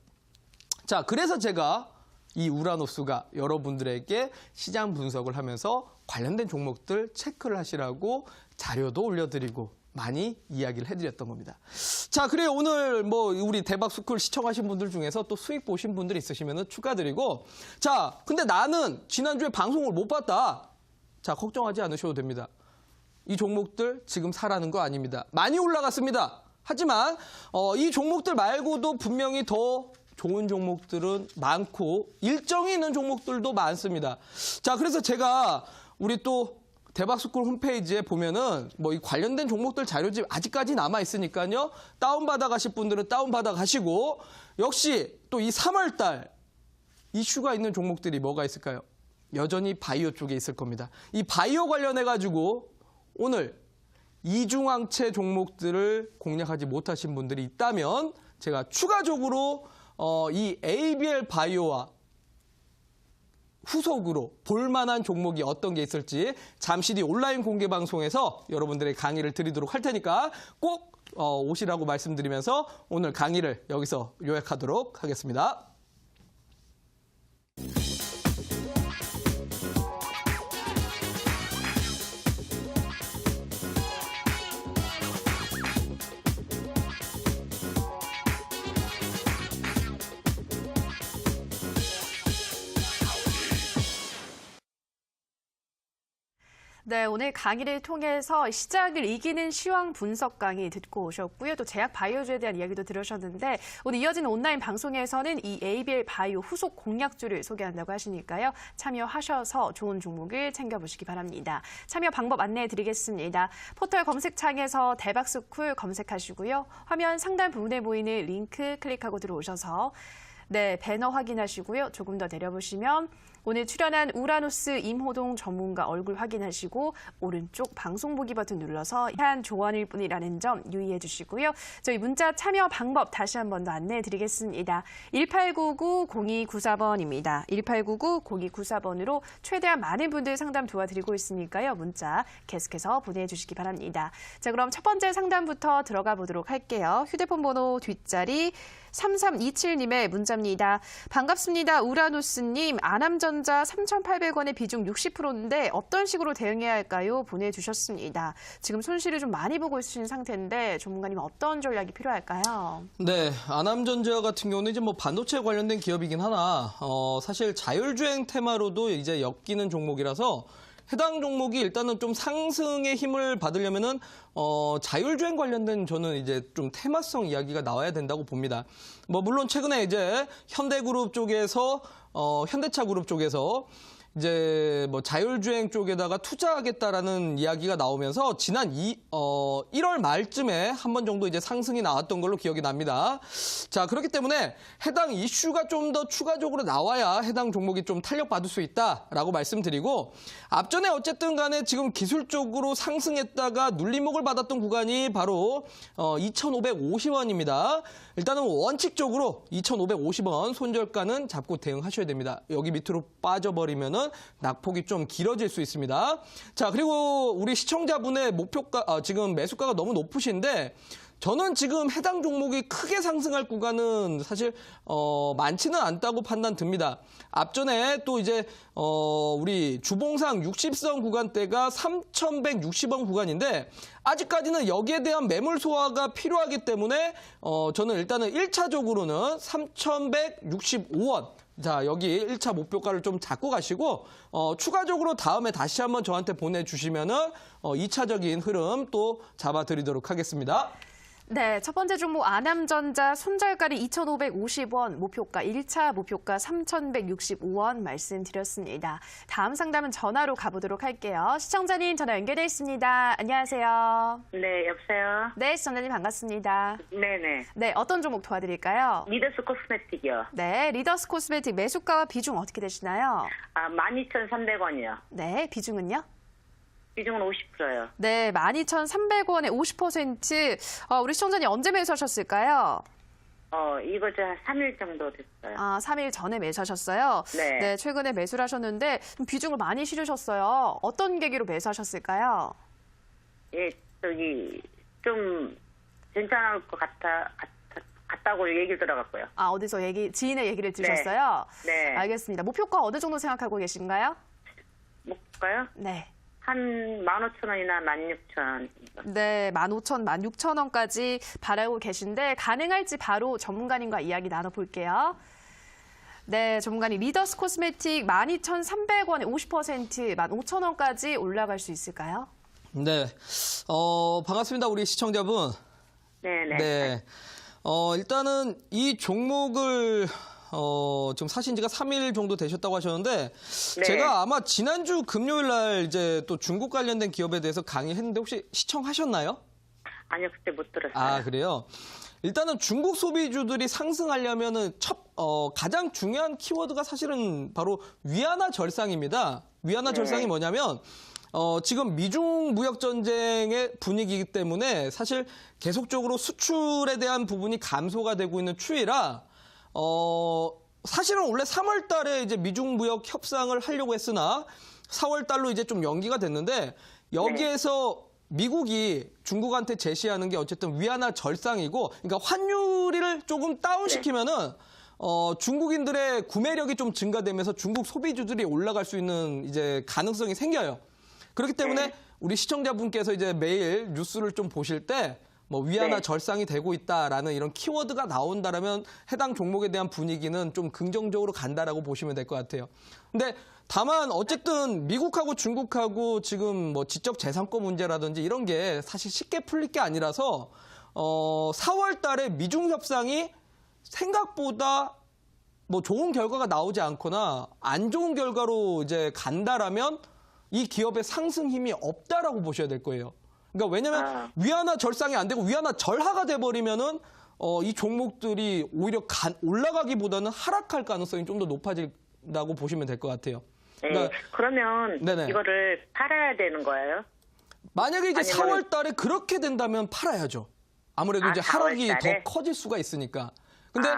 자, 그래서 제가 이 우라노스가 여러분들에게 시장 분석을 하면서 관련된 종목들 체크를 하시라고 자료도 올려드리고 많이 이야기를 해드렸던 겁니다. 자, 그래요. 오늘 뭐 우리 대박스쿨 시청하신 분들 중에서 또 수익 보신 분들 있으시면 축하드리고, 자, 근데 나는 지난주에 방송을 못 봤다. 자, 걱정하지 않으셔도 됩니다. 이 종목들 지금 사라는 거 아닙니다. 많이 올라갔습니다. 하지만 이 종목들 말고도 분명히 더 좋은 종목들은 많고 일정이 있는 종목들도 많습니다. 자, 그래서 제가 우리 또 대박스쿨 홈페이지에 보면은 뭐 이 관련된 종목들 자료집 아직까지 남아 있으니까요. 다운받아 가실 분들은 다운받아 가시고, 역시 또 이 3월 달 이슈가 있는 종목들이 뭐가 있을까요? 여전히 바이오 쪽에 있을 겁니다. 이 바이오 관련해 가지고 오늘 이중항체 종목들을 공략하지 못하신 분들이 있다면 제가 추가적으로 이 ABL 바이오와 후속으로 볼만한 종목이 어떤 게 있을지 잠시 뒤 온라인 공개 방송에서 여러분들의 강의를 드리도록 할 테니까 꼭 오시라고 말씀드리면서 오늘 강의를 여기서 요약하도록 하겠습니다. 네, 오늘 강의를 통해서 시장을 이기는 시황 분석 강의 듣고 오셨고요. 또 제약 바이오주에 대한 이야기도 들으셨는데 오늘 이어지는 온라인 방송에서는 이 ABL 바이오 후속 공략주를 소개한다고 하시니까요. 참여하셔서 좋은 종목을 챙겨보시기 바랍니다. 참여 방법 안내해 드리겠습니다. 포털 검색창에서 대박스쿨 검색하시고요. 화면 상단 부분에 보이는 링크 클릭하고 들어오셔서 네, 배너 확인하시고요. 조금 더 내려보시면 오늘 출연한 우라노스 임호동 전문가 얼굴 확인하시고 오른쪽 방송 보기 버튼 눌러서 한 조언일 뿐이라는 점 유의해 주시고요. 저희 문자 참여 방법 다시 한 번 더 안내해 드리겠습니다. 1899-0294번입니다. 1899-0294번으로 최대한 많은 분들 상담 도와드리고 있으니까요. 문자 계속해서 보내주시기 바랍니다. 자, 그럼 첫 번째 상담부터 들어가 보도록 할게요. 휴대폰 번호 뒷자리 3327님의 문자입니다. 반갑습니다. 우라노스님, 아남전자 3,800원의 비중 60%인데 어떤 식으로 대응해야 할까요? 보내주셨습니다. 지금 손실을 좀 많이 보고 있으신 상태인데 전문가님 어떤 전략이 필요할까요? 네, 아남전자 같은 경우는 이제 뭐 반도체 관련된 기업이긴 하나, 사실 자율주행 테마로도 이제 엮이는 종목이라서 해당 종목이 일단은 좀 상승의 힘을 받으려면은 자율주행 관련된 저는 이제 좀 테마성 이야기가 나와야 된다고 봅니다. 뭐 물론 최근에 이제 현대그룹 쪽에서 현대차 그룹 쪽에서 이제 뭐 자율주행 쪽에다가 투자하겠다라는 이야기가 나오면서 지난 1월 말쯤에 한 번 정도 이제 상승이 나왔던 걸로 기억이 납니다. 자, 그렇기 때문에 해당 이슈가 좀 더 추가적으로 나와야 해당 종목이 좀 탄력받을 수 있다라고 말씀드리고, 앞전에 어쨌든 간에 지금 기술적으로 상승했다가 눌림목을 받았던 구간이 바로 2,550원입니다. 일단은 원칙적으로 2,550원 손절가는 잡고 대응하셔야 됩니다. 여기 밑으로 빠져버리면은 낙폭이 좀 길어질 수 있습니다. 자, 그리고 우리 시청자분의 목표가, 지금 매수가가 너무 높으신데, 저는 지금 해당 종목이 크게 상승할 구간은 사실 많지는 않다고 판단 듭니다. 앞전에 또 이제 우리 주봉상 60선 구간대가 3,160원 구간인데 아직까지는 여기에 대한 매물 소화가 필요하기 때문에 저는 일단은 1차적으로는 3,165원. 자, 여기 1차 목표가를 좀 잡고 가시고 추가적으로 다음에 다시 한번 저한테 보내주시면은 2차적인 흐름 또 잡아드리도록 하겠습니다. 네, 첫 번째 종목 아남전자 손절가를 2,550원, 목표가 1차 목표가 3,165원 말씀드렸습니다. 다음 상담은 전화로 가보도록 할게요. 시청자님 전화 연결돼 있습니다. 안녕하세요. 네, 여보세요? 네, 시청자님 반갑습니다. 네네. 네, 어떤 종목 도와드릴까요? 리더스 코스메틱이요. 네, 리더스 코스메틱 매수가와 비중 어떻게 되시나요? 12,300원이요. 네, 비중은요? 비중은 50%요. 네, 12,300원에 50%. 우리 시청자님 언제 매수하셨을까요? 이거 한 3일 정도 됐어요. 3일 전에 매수하셨어요? 네. 네, 최근에 매수를 하셨는데 좀 비중을 많이 실으셨어요. 어떤 계기로 매수하셨을까요? 예, 좀 괜찮을 것 같다고 얘기를 들어갔고요. 어디서 지인의 얘기를 들으셨어요? 네. 알겠습니다. 목표가 어느 정도 생각하고 계신가요? 볼까요? 네. 한 15,000원이나 16,000원. 네, 15,000, 16,000원까지 바라고 계신데 가능할지 바로 전문가님과 이야기 나눠볼게요. 네, 전문가님 리더스 코스메틱 12,300원에 50%, 15,000원까지 올라갈 수 있을까요? 네, 반갑습니다. 우리 시청자분. 네네. 네. 일단은 이 종목을 좀 사신 지가 3일 정도 되셨다고 하셨는데, 네. 제가 아마 지난주 금요일 날 이제 또 중국 관련된 기업에 대해서 강의했는데 혹시 시청하셨나요? 아니요, 그때 못 들었어요. 그래요? 일단은 중국 소비주들이 상승하려면은 가장 중요한 키워드가 사실은 바로 위안화 절상입니다. 위안화 절상이 뭐냐면, 지금 미중 무역 전쟁의 분위기이기 때문에 사실 계속적으로 수출에 대한 부분이 감소가 되고 있는 추이라, 사실은 원래 3월 달에 이제 미중 무역 협상을 하려고 했으나 4월 달로 이제 좀 연기가 됐는데, 여기에서 미국이 중국한테 제시하는 게 어쨌든 위안화 절상이고, 그러니까 환율을 조금 다운시키면은 중국인들의 구매력이 좀 증가되면서 중국 소비주들이 올라갈 수 있는 이제 가능성이 생겨요. 그렇기 때문에 우리 시청자분께서 이제 매일 뉴스를 좀 보실 때 뭐 위안화 절상이 되고 있다라는 이런 키워드가 나온다라면 해당 종목에 대한 분위기는 좀 긍정적으로 간다라고 보시면 될 것 같아요. 근데 다만 어쨌든 미국하고 중국하고 지금 뭐 지적 재산권 문제라든지 이런 게 사실 쉽게 풀릴 게 아니라서 4월 달에 미중 협상이 생각보다 뭐 좋은 결과가 나오지 않거나 안 좋은 결과로 이제 간다라면 이 기업의 상승 힘이 없다라고 보셔야 될 거예요. 그러니까 왜냐면 위안화 절상이 안 되고 위안화 절하가 돼버리면은 이 종목들이 오히려 올라가기보다는 하락할 가능성이 좀 더 높아진다고 보시면 될 것 같아요. 그러니까, 그러면 네네. 이거를 팔아야 되는 거예요? 만약에 이제 아니면 4월 달에 그렇게 된다면 팔아야죠. 아무래도 이제 4월 하락이 달에? 더 커질 수가 있으니까. 근데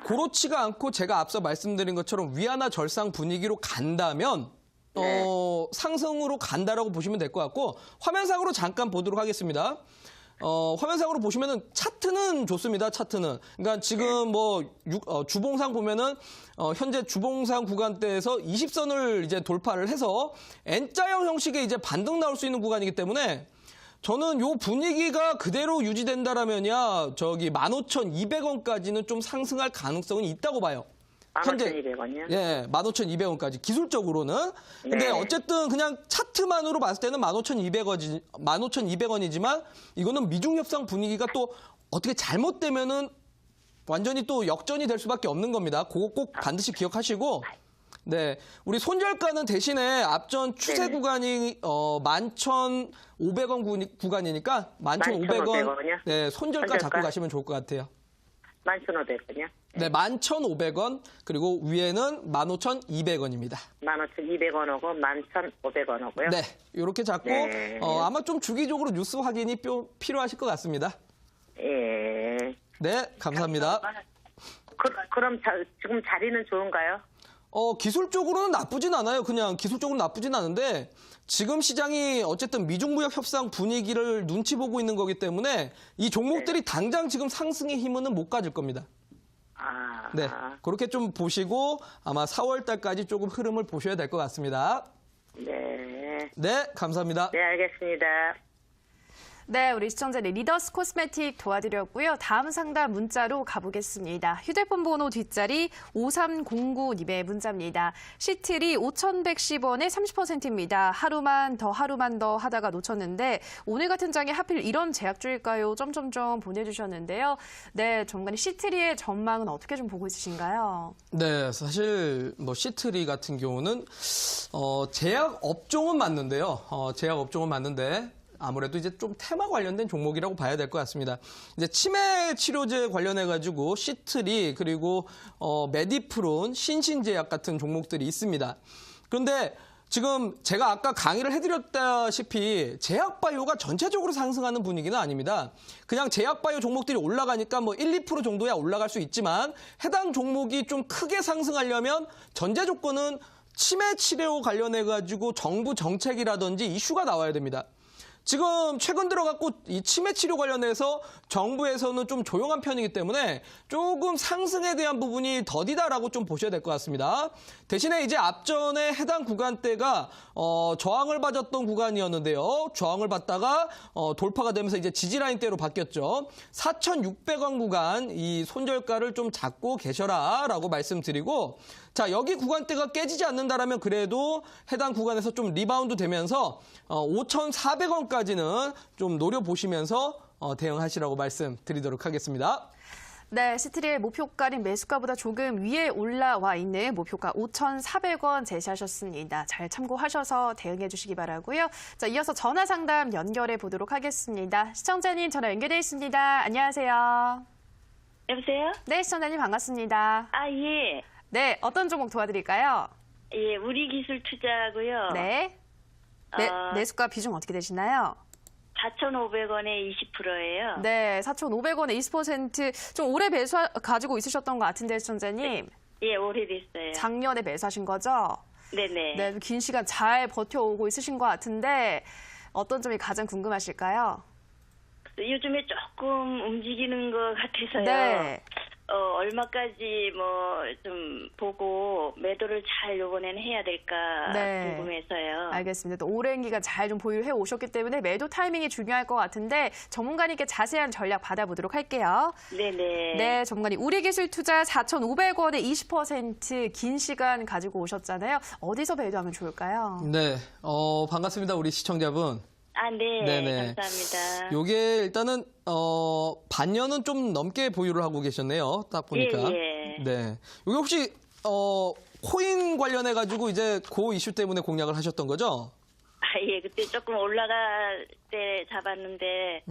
그렇지가 않고 제가 앞서 말씀드린 것처럼 위안화 절상 분위기로 간다면 상승으로 간다라고 보시면 될 것 같고, 화면상으로 잠깐 보도록 하겠습니다. 화면상으로 보시면은 차트는 좋습니다. 차트는. 그러니까 지금 뭐 주봉상 보면은 현재 주봉상 구간대에서 20선을 이제 돌파를 해서 N자형 형식의 이제 반등 나올 수 있는 구간이기 때문에 저는 요 분위기가 그대로 유지된다라면야 저기 15,200원까지는 좀 상승할 가능성은 있다고 봐요. 15,200원이요? 예, 15,200원까지 기술적으로는. 근데 네. 어쨌든 그냥 차트만으로 봤을 때는 15,200원이지만 이거는 미중 협상 분위기가 또 어떻게 잘못되면은 완전히 또 역전이 될 수밖에 없는 겁니다. 그거 꼭 반드시 기억하시고. 네, 우리 손절가는 대신에 앞전 추세 네네. 구간이 11,500원 구간이니까 11,500원 11,500원 이요? 네, 손절가 손절가? 잡고 가시면 좋을 것 같아요. 11,500원이요? 네, 11,500원, 그리고 위에는 15,200원입니다. 15,200원하고 11,500원하고요. 네, 이렇게 잡고 네. 아마 좀 주기적으로 뉴스 확인이 필요하실 것 같습니다. 예. 네, 감사합니다. 그럼 지금 자리는 좋은가요? 기술적으로는 나쁘진 않아요. 그냥 기술적으로 나쁘진 않은데 지금 시장이 어쨌든 미중무역 협상 분위기를 눈치 보고 있는 거기 때문에 이 종목들이 당장 지금 상승의 힘은 못 가질 겁니다. 아. 네, 그렇게 좀 보시고 아마 4월 달까지 조금 흐름을 보셔야 될 것 같습니다. 네. 네, 감사합니다. 네, 알겠습니다. 네, 우리 시청자님 리더스 코스메틱 도와드렸고요. 다음 상담 문자로 가보겠습니다. 휴대폰 번호 뒷자리 5309님의 문자입니다. 시트리 5,110원에 30%입니다. 하루만 더 하다가 놓쳤는데 오늘 같은 장에 하필 이런 제약주일까요? 점점점 보내주셨는데요. 네, 전문가님 시트리의 전망은 어떻게 좀 보고 있으신가요? 네, 사실 뭐 시트리 같은 경우는 제약 업종은 맞는데요. 제약 업종은 맞는데 아무래도 이제 좀 테마 관련된 종목이라고 봐야 될 것 같습니다. 이제 치매 치료제 관련해 가지고 시트리 그리고 메디프론, 신신제약 같은 종목들이 있습니다. 그런데 지금 제가 아까 강의를 해드렸다시피 제약바이오가 전체적으로 상승하는 분위기는 아닙니다. 그냥 제약바이오 종목들이 올라가니까 뭐 1, 2% 정도야 올라갈 수 있지만 해당 종목이 좀 크게 상승하려면 전제 조건은 치매 치료 관련해 가지고 정부 정책이라든지 이슈가 나와야 됩니다. 지금 최근 들어갖고 이 치매 치료 관련해서 정부에서는 좀 조용한 편이기 때문에 조금 상승에 대한 부분이 더디다라고 좀 보셔야 될 것 같습니다. 대신에 이제 앞전에 해당 구간대가 저항을 받았던 구간이었는데요. 저항을 받다가 돌파가 되면서 이제 지지라인대로 바뀌었죠. 4,600원 구간 이 손절가를 좀 잡고 계셔라라고 말씀드리고 자, 여기 구간대가 깨지지 않는다라면 그래도 해당 구간에서 좀 리바운드 되면서 5,400원까지는 좀 노려보시면서 대응하시라고 말씀드리도록 하겠습니다. 네, 시트리의 목표가는 매수가보다 조금 위에 올라와 있는 목표가 5,400원 제시하셨습니다. 잘 참고하셔서 대응해 주시기 바라고요. 자, 이어서 전화 상담 연결해 보도록 하겠습니다. 시청자님 전화 연결돼 있습니다. 안녕하세요. 여보세요? 네, 시청자님 반갑습니다. 아, 예. 네, 어떤 종목 도와드릴까요? 예, 우리기술 투자하고요. 네. 매수가 비중 어떻게 되시나요? 4,500원에 20%예요. 네, 4,500원에 20%. 좀 오래 가지고 있으셨던 것 같은데, 시청자님. 예, 오래됐어요. 작년에 매수하신 거죠? 네네. 네, 좀 긴 시간 잘 버텨오고 있으신 것 같은데 어떤 점이 가장 궁금하실까요? 요즘에 조금 움직이는 것 같아서요. 네. 얼마까지 뭐 좀 보고 매도를 잘 요번에는 해야 될까 네. 궁금해서요. 알겠습니다. 또 오랜 기간 잘 좀 보유해 오셨기 때문에 매도 타이밍이 중요할 것 같은데 전문가님께 자세한 전략 받아보도록 할게요. 네네. 네, 전문가님. 우리기술 투자 4,500원에 20% 긴 시간 가지고 오셨잖아요. 어디서 매도하면 좋을까요? 네, 반갑습니다. 우리 시청자분. 아, 네. 네네. 감사합니다. 요게 일단은 반년은 좀 넘게 보유를 하고 계셨네요. 딱 보니까. 예. 네. 요게 혹시 코인 관련해 가지고 이제 그 이슈 때문에 공략을 하셨던 거죠? 아, 예. 그때 조금 올라갈 때 잡았는데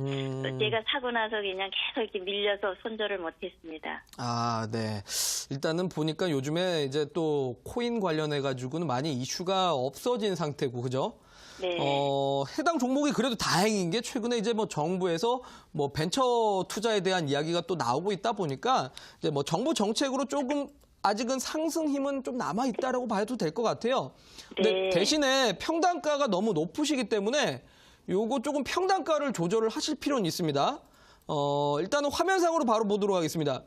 제가 사고 나서 그냥 계속 이렇게 밀려서 손절을 못했습니다. 아, 네. 일단은 보니까 요즘에 이제 또 코인 관련해 가지고는 많이 이슈가 없어진 상태고, 그죠? 네. 해당 종목이 그래도 다행인 게 최근에 이제 뭐 정부에서 뭐 벤처 투자에 대한 이야기가 또 나오고 있다 보니까 이제 뭐 정부 정책으로 조금 아직은 상승 힘은 좀 남아 있다라고 봐도 될 것 같아요. 근데 네. 대신에 평단가가 너무 높으시기 때문에 요거 조금 평단가를 조절을 하실 필요는 있습니다. 일단은 화면상으로 바로 보도록 하겠습니다.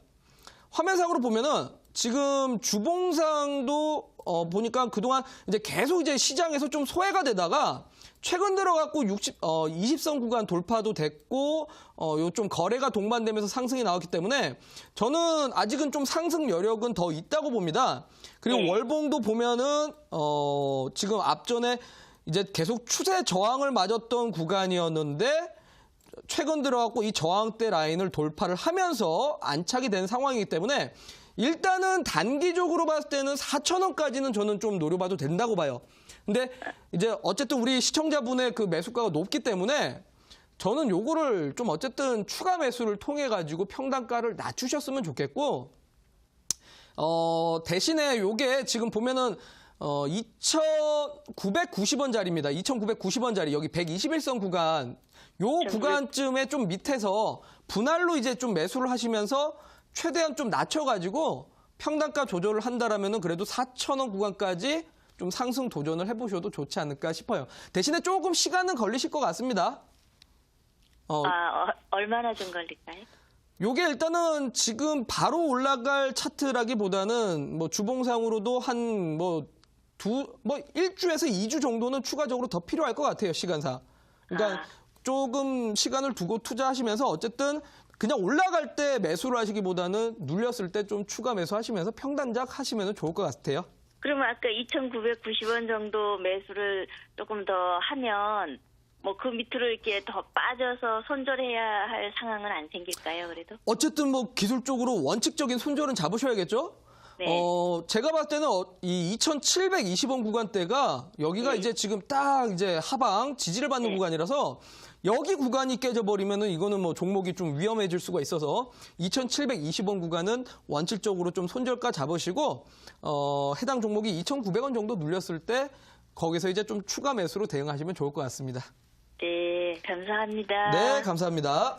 화면상으로 보면은 지금 주봉상도 보니까 그동안 이제 계속 이제 시장에서 좀 소외가 되다가 최근 들어갖고 20선 구간 돌파도 됐고 요 좀 거래가 동반되면서 상승이 나왔기 때문에 저는 아직은 좀 상승 여력은 더 있다고 봅니다. 그리고 네. 월봉도 보면은 지금 앞전에 이제 계속 추세 저항을 맞았던 구간이었는데 최근 들어갖고 이 저항대 라인을 돌파를 하면서 안착이 된 상황이기 때문에 일단은 단기적으로 봤을 때는 4,000원까지는 저는 좀 노려봐도 된다고 봐요. 근데 이제 어쨌든 우리 시청자분의 그 매수가가 높기 때문에 저는 요거를 좀 어쨌든 추가 매수를 통해 가지고 평단가를 낮추셨으면 좋겠고 대신에 요게 지금 보면은 2,990원짜리입니다. 2,990원짜리 여기 121선 구간 요 구간쯤에 좀 밑에서 분할로 이제 좀 매수를 하시면서 최대한 좀 낮춰가지고 평단가 조절을 한다라면은 그래도 4,000원 구간까지 좀 상승 도전을 해보셔도 좋지 않을까 싶어요. 대신에 조금 시간은 걸리실 것 같습니다. 얼마나 좀 걸릴까요? 요게 일단은 지금 바로 올라갈 차트라기보다는 뭐 주봉상으로도 한 일주에서 2주 정도는 추가적으로 더 필요할 것 같아요, 시간상. 그러니까 조금 시간을 두고 투자하시면서 어쨌든 그냥 올라갈 때 매수를 하시기보다는 눌렸을 때 좀 추가 매수하시면서 평단작 하시면 좋을 것 같아요. 그러면 아까 2,990원 정도 매수를 조금 더 하면 뭐 그 밑으로 이렇게 더 빠져서 손절해야 할 상황은 안 생길까요, 그래도? 어쨌든 뭐 기술적으로 원칙적인 손절은 잡으셔야겠죠? 네. 제가 봤을 때는 이 2,720원 구간대가 여기가 네. 이제 지금 딱 이제 하방 지지를 받는 네. 구간이라서 여기 구간이 깨져버리면은 이거는 뭐 종목이 좀 위험해질 수가 있어서 2,720원 구간은 원칙적으로 좀 손절가 잡으시고 해당 종목이 2,900원 정도 눌렸을 때 거기서 이제 좀 추가 매수로 대응하시면 좋을 것 같습니다. 네, 감사합니다. 네, 감사합니다.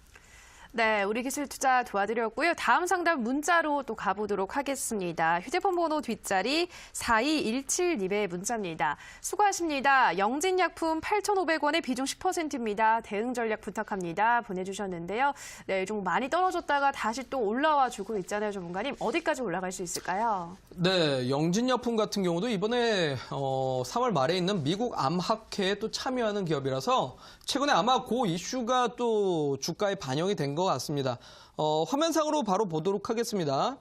네, 우리 기술 투자 도와드렸고요. 다음 상담 문자로 또 가보도록 하겠습니다. 휴대폰 번호 뒷자리 4217님의 문자입니다. 수고하십니다. 영진약품 8,500원에 비중 10%입니다. 대응 전략 부탁합니다. 보내주셨는데요. 네, 좀 많이 떨어졌다가 다시 또 올라와 주고 있잖아요, 전문가님. 어디까지 올라갈 수 있을까요? 네, 영진약품 같은 경우도 이번에 3월 말에 있는 미국 암학회에 또 참여하는 기업이라서 최근에 아마 그 이슈가 또 주가에 반영이 된 것 같습니다. 화면상으로 바로 보도록 하겠습니다.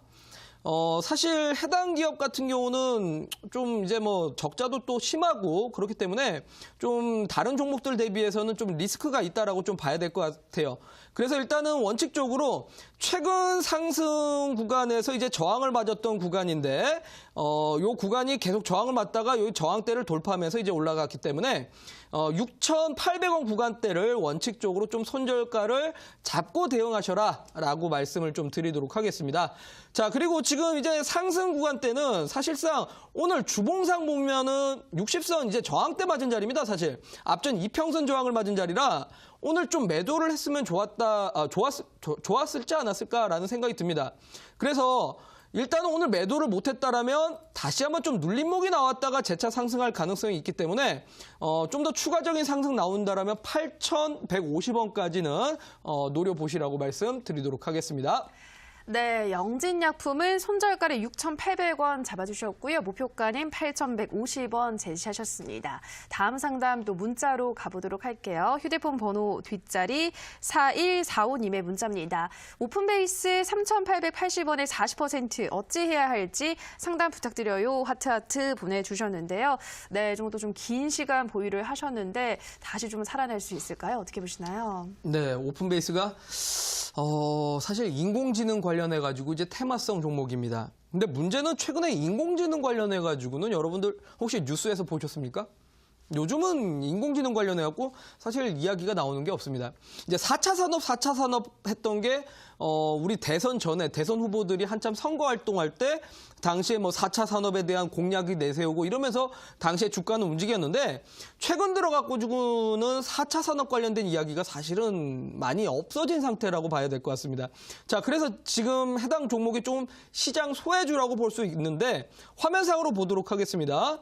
사실 해당 기업 같은 경우는 좀 이제 뭐 적자도 또 심하고 그렇기 때문에 좀 다른 종목들 대비해서는 좀 리스크가 있다라고 좀 봐야 될 것 같아요. 그래서 일단은 원칙적으로 최근 상승 구간에서 이제 저항을 맞았던 구간인데 요 구간이 계속 저항을 맞다가 요 저항대를 돌파하면서 이제 올라갔기 때문에 6,800원 구간대를 원칙적으로 좀 손절가를 잡고 대응하셔라라고 말씀을 좀 드리도록 하겠습니다. 자, 그리고 지금 이제 상승 구간대는 사실상 오늘 주봉상 보면은 60선 이제 저항대 맞은 자리입니다, 사실. 앞전 이평선 저항을 맞은 자리라 오늘 좀 매도를 했으면 좋았을지 않았을까라는 생각이 듭니다. 그래서 일단은 오늘 매도를 못했다라면 다시 한번 좀 눌림목이 나왔다가 재차 상승할 가능성이 있기 때문에 좀 더 추가적인 상승 나온다라면 8,150원까지는 노려보시라고 말씀드리도록 하겠습니다. 네, 영진약품은 손절가를 6,800원 잡아주셨고요. 목표가는 8,150원 제시하셨습니다. 다음 상담 또 문자로 가보도록 할게요. 휴대폰 번호 뒷자리 4145님의 문자입니다. 오픈베이스 3,880원에 40% 어찌해야 할지 상담 부탁드려요. 하트 보내주셨는데요. 네, 정도 좀 긴 시간 보유를 하셨는데 다시 좀 살아날 수 있을까요? 어떻게 보시나요? 네, 오픈베이스가 사실 인공지능 관련해가지고 이제 테마성 종목입니다. 근데 문제는 최근에 인공지능 관련해가지고는 여러분들 혹시 뉴스에서 보셨습니까? 요즘은 인공지능 관련해갖고 사실 이야기가 나오는 게 없습니다. 이제 4차 산업 했던 게 우리 대선 전에 대선 후보들이 한참 선거 활동할 때 당시에 뭐 4차 산업에 대한 공약이 내세우고 이러면서 당시에 주가는 움직였는데 최근 들어가지고는 4차 산업 관련된 이야기가 사실은 많이 없어진 상태라고 봐야 될 것 같습니다. 자, 그래서 지금 해당 종목이 좀 시장 소외주라고 볼 수 있는데 화면상으로 보도록 하겠습니다.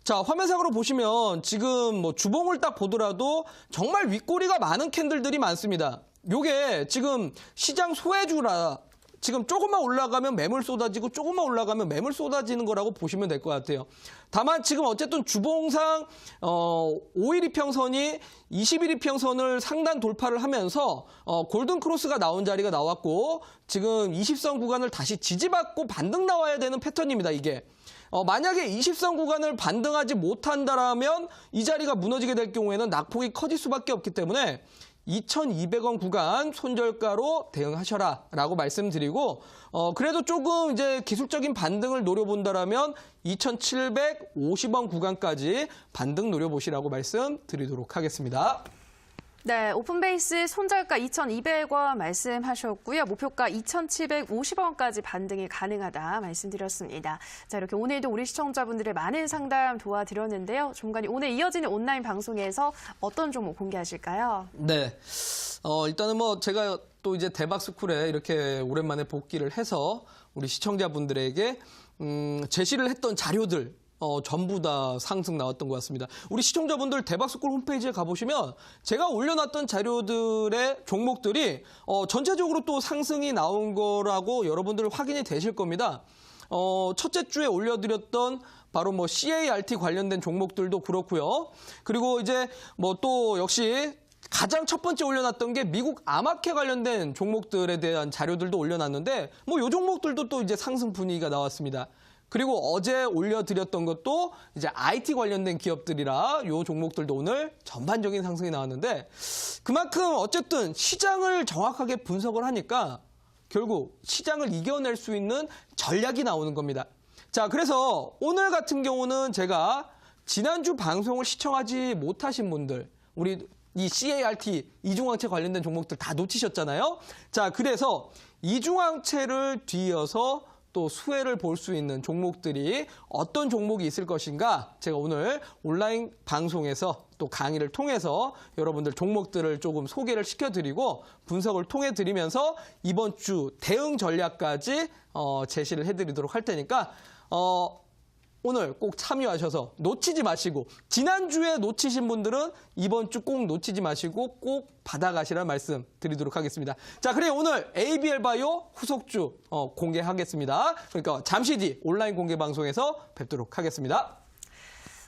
자, 화면상으로 보시면 지금 뭐 주봉을 딱 보더라도 정말 윗꼬리가 많은 캔들들이 많습니다. 요게 지금 시장 소외주라 지금 조금만 올라가면 매물 쏟아지고 조금만 올라가면 매물 쏟아지는 거라고 보시면 될 것 같아요. 다만 지금 어쨌든 주봉상 5일 이평선이 20일 이평선을 상단 돌파를 하면서 골든 크로스가 나온 자리가 나왔고 지금 20선 구간을 다시 지지받고 반등 나와야 되는 패턴입니다. 이게. 만약에 20선 구간을 반등하지 못한다라면 이 자리가 무너지게 될 경우에는 낙폭이 커질 수밖에 없기 때문에 2,200원 구간 손절가로 대응하셔라라고 말씀드리고 그래도 조금 이제 기술적인 반등을 노려본다라면 2,750원 구간까지 반등 노려보시라고 말씀드리도록 하겠습니다. 네, 오픈베이스 손절가 2,200원 말씀하셨고요. 목표가 2,750원까지 반등이 가능하다 말씀드렸습니다. 자, 이렇게 오늘도 우리 시청자분들의 많은 상담 도와드렸는데요. 종관이 오늘 이어지는 온라인 방송에서 어떤 종목 공개하실까요? 네, 일단은 뭐 제가 또 이제 대박스쿨에 이렇게 오랜만에 복귀를 해서 우리 시청자분들에게 제시를 했던 자료들 전부 다 상승 나왔던 것 같습니다. 우리 시청자분들 대박스쿨 홈페이지에 가보시면 제가 올려놨던 자료들의 종목들이 전체적으로 또 상승이 나온 거라고 여러분들 확인이 되실 겁니다. 첫째 주에 올려드렸던 바로 뭐 CART 관련된 종목들도 그렇고요. 그리고 이제 뭐 또 역시 가장 첫 번째 올려놨던 게 미국 아마케 관련된 종목들에 대한 자료들도 올려놨는데 뭐 이 종목들도 또 이제 상승 분위기가 나왔습니다. 그리고 어제 올려드렸던 것도 이제 IT 관련된 기업들이라 이 종목들도 오늘 전반적인 상승이 나왔는데 그만큼 어쨌든 시장을 정확하게 분석을 하니까 결국 시장을 이겨낼 수 있는 전략이 나오는 겁니다. 자, 그래서 오늘 같은 경우는 제가 지난주 방송을 시청하지 못하신 분들, 우리 이 CART 이중항체 관련된 종목들 다 놓치셨잖아요. 자, 그래서 이중항체를 뒤이어서 또 수혜를 볼 수 있는 종목들이 어떤 종목이 있을 것인가 제가 오늘 온라인 방송에서 또 강의를 통해서 여러분들 종목들을 조금 소개를 시켜드리고 분석을 통해 드리면서 이번 주 대응 전략까지 제시를 해드리도록 할 테니까 오늘 꼭 참여하셔서 놓치지 마시고 지난주에 놓치신 분들은 이번 주 꼭 놓치지 마시고 꼭 받아가시라는 말씀 드리도록 하겠습니다. 자, 그래 오늘 ABL 바이오 후속주 공개하겠습니다. 그러니까 잠시 뒤 온라인 공개 방송에서 뵙도록 하겠습니다.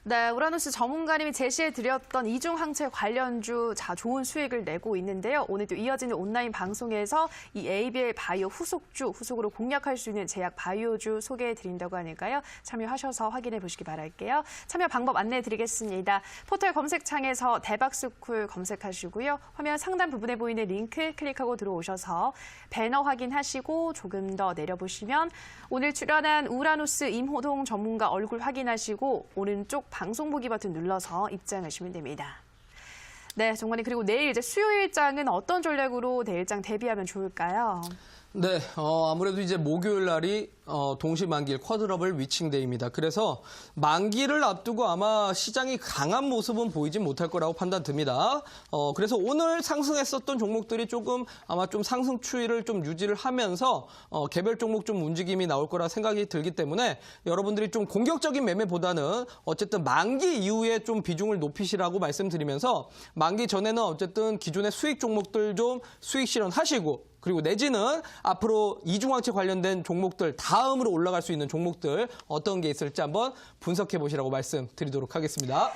네, 우라노스 전문가님이 제시해드렸던 이중항체 관련주 좋은 수익을 내고 있는데요. 오늘도 이어지는 온라인 방송에서 이 ABL 바이오 후속으로 공략할 수 있는 제약 바이오주 소개해드린다고 하니까요. 참여하셔서 확인해 보시기 바랄게요. 참여 방법 안내해드리겠습니다. 포털 검색창에서 대박스쿨 검색하시고요. 화면 상단 부분에 보이는 링크 클릭하고 들어오셔서 배너 확인하시고 조금 더 내려보시면 오늘 출연한 우라노스 임호동 전문가 얼굴 확인하시고 오른쪽 방송 보기 버튼 눌러서 입장하시면 됩니다. 네, 정관님 그리고 내일 이제 수요일장은 어떤 전략으로 내일장 대비하면 좋을까요? 네, 아무래도 이제 목요일 날이 동시 만기일 쿼드러블 위칭데이입니다. 그래서 만기를 앞두고 아마 시장이 강한 모습은 보이지 못할 거라고 판단됩니다. 그래서 오늘 상승했었던 종목들이 조금 아마 좀 상승 추이를 좀 유지를 하면서 개별 종목 좀 움직임이 나올 거라 생각이 들기 때문에 여러분들이 좀 공격적인 매매보다는 어쨌든 만기 이후에 좀 비중을 높이시라고 말씀드리면서 만기 전에는 어쨌든 기존의 수익 종목들 좀 수익 실현하시고 그리고 내지는 앞으로 이중항체 관련된 종목들 다음으로 올라갈 수 있는 종목들 어떤 게 있을지 한번 분석해 보시라고 말씀드리도록 하겠습니다.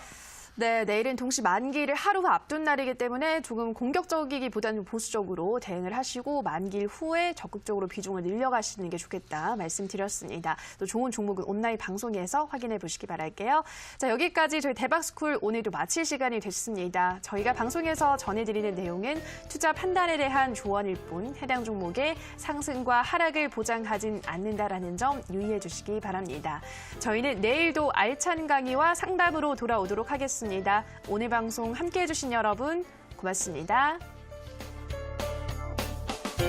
네, 내일은 동시 만기를 하루 앞둔 날이기 때문에 조금 공격적이기보다는 보수적으로 대응을 하시고 만기일 후에 적극적으로 비중을 늘려가시는 게 좋겠다 말씀드렸습니다. 또 좋은 종목은 온라인 방송에서 확인해 보시기 바랄게요. 자, 여기까지 저희 대박스쿨 오늘도 마칠 시간이 됐습니다. 저희가 방송에서 전해드리는 내용은 투자 판단에 대한 조언일 뿐 해당 종목의 상승과 하락을 보장하진 않는다라는 점 유의해 주시기 바랍니다. 저희는 내일도 알찬 강의와 상담으로 돌아오도록 하겠습니다. 오늘 방송 함께해 주신 여러분 고맙습니다.